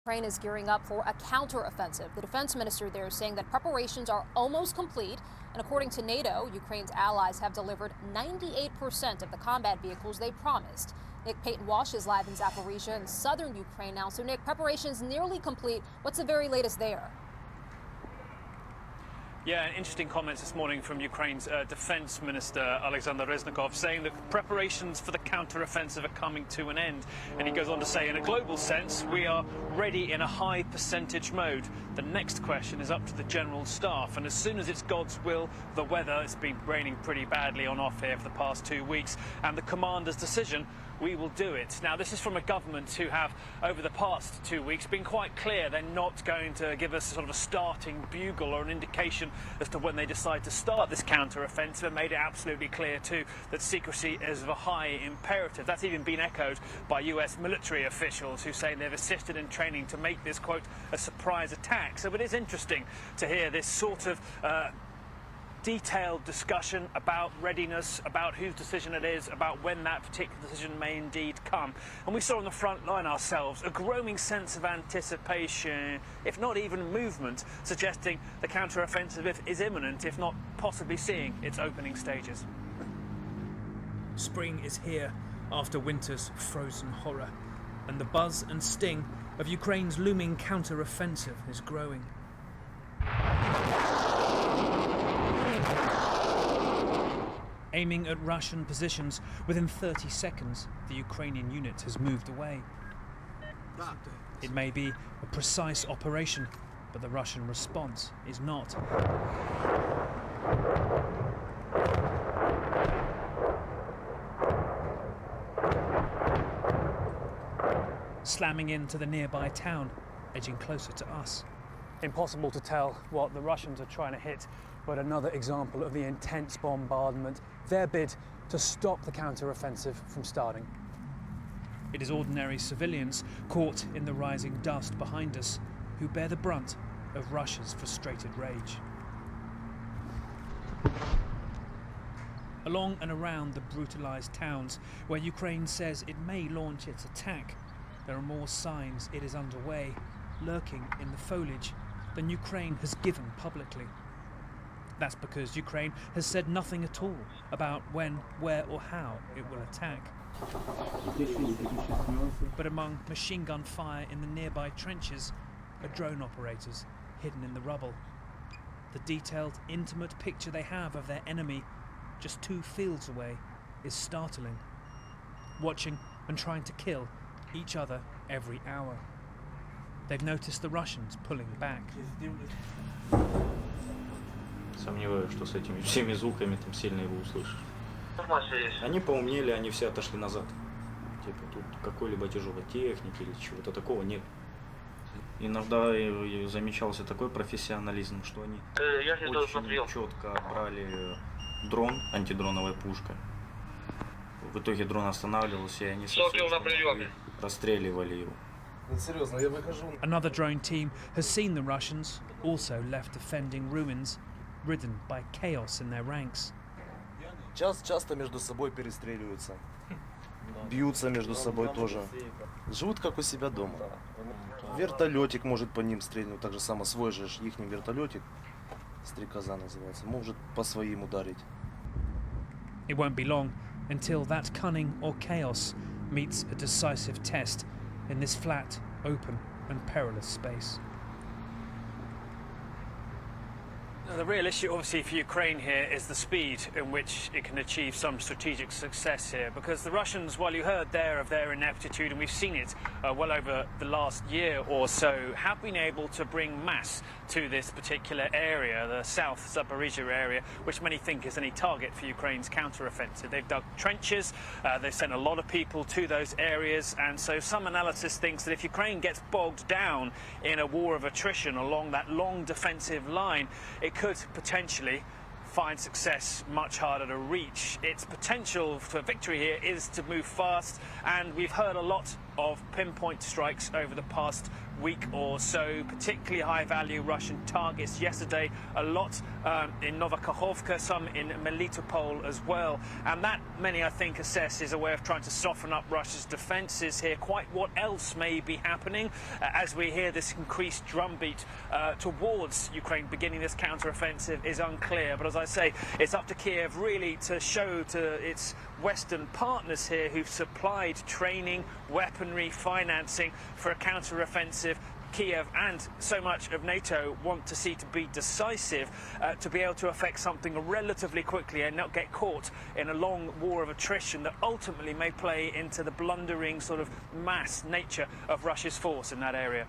Ukraine is gearing up for a counteroffensive. The defense minister there is saying that preparations are almost complete. And according to NATO, Ukraine's allies have delivered 98% of the combat vehicles they promised. Nick Paton Walsh is live in Zaporizhia in southern Ukraine now. So, Nick, preparations nearly complete. What's the very latest there? Yeah, interesting comments this morning from Ukraine's defense minister, Oleksii Reznikov, saying that preparations for the counteroffensive are coming to an end. And he goes on to say, in a global sense, we are ready in a high percentage mode. The next question is up to the general staff. And as soon as it's God's will, the weather, it's been raining pretty badly on off here for the past 2 weeks, and the commander's decision, we will do it. Now, this is from a government who have, over the past 2 weeks, been quite clear they're not going to give us sort of a starting bugle or an indication as to when they decide to start this counter-offensive, and made it absolutely clear, too, that secrecy is of a high imperative. That's even been echoed by US military officials who say they've assisted in training to make this, quote, a surprise attack. So it is interesting to hear this sort of detailed discussion about readiness, about whose decision it is, about when that particular decision may indeed come. And we saw on the front line ourselves a growing sense of anticipation, if not even movement, suggesting the counteroffensive is imminent, if not possibly seeing its opening stages. Spring is here after winter's frozen horror, and the buzz and sting of Ukraine's looming counteroffensive is growing. Aiming at Russian positions, within 30 seconds, the Ukrainian unit has moved away. It may be a precise operation, but the Russian response is not. Slamming into the nearby town, edging closer to us. Impossible to tell what the Russians are trying to hit, but another example of the intense bombardment, their bid to stop the counter-offensive from starting. It is ordinary civilians caught in the rising dust behind us who bear the brunt of Russia's frustrated rage. Along and around the brutalized towns where Ukraine says it may launch its attack, there are more signs it is underway, lurking in the foliage, than Ukraine has given publicly. That's because Ukraine has said nothing at all about when, where or how it will attack. But among machine gun fire in the nearby trenches are drone operators hidden in the rubble. The detailed, intimate picture they have of their enemy just 2 fields away is startling. Watching and trying to kill each other every hour. They've noticed the Russians pulling back. Сомневаюсь, что с этими всеми звуками там сильно его услышишь. Они поумнели, они все отошли назад. Типа тут какой-либо тяжелой техники или чего-то такого нет. Иногда замечался такой профессионализм, что они очень четко брали дрон антидроновой пушкой. В итоге дрон останавливался, и они расстреливали его. Another drone team has seen the Russians, also left defending ruins, ridden by chaos in their ranks. Часто между собой перестреливаются, бьются между собой тоже. Живут как у себя дома. Вертолетик может по ним стрельнуть, так же само свой же ихний вертолетик, стрекоза называется, может по своим ударить. It won't be long until that cunning or chaos meets a decisive test in this flat, open and perilous space. Now, the real issue, obviously, for Ukraine here is the speed in which it can achieve some strategic success here. Because the Russians, while you heard there of their ineptitude, and we've seen it well over the last year or so, have been able to bring mass to this particular area, the South Zaporizhia area, which many think is any target for Ukraine's counter-offensive. They've dug trenches, they've sent a lot of people to those areas, and so some analysis thinks that if Ukraine gets bogged down in a war of attrition along that long defensive line, it could potentially find success much harder to reach. Its potential for victory here is to move fast, and we've heard a lot of pinpoint strikes over the past week or so, particularly high-value Russian targets. Yesterday, a lot in Novakhovka, some in Melitopol as well. And that, many, I think, assess is a way of trying to soften up Russia's defences here. Quite what else may be happening as we hear this increased drumbeat towards Ukraine beginning this counter-offensive is unclear. But as I say, it's up to Kiev really to show to its Western partners here who've supplied training, weaponry, financing for a counter-offensive Kiev and so much of NATO want to see to be decisive, to be able to effect something relatively quickly and not get caught in a long war of attrition that ultimately may play into the blundering sort of mass nature of Russia's force in that area.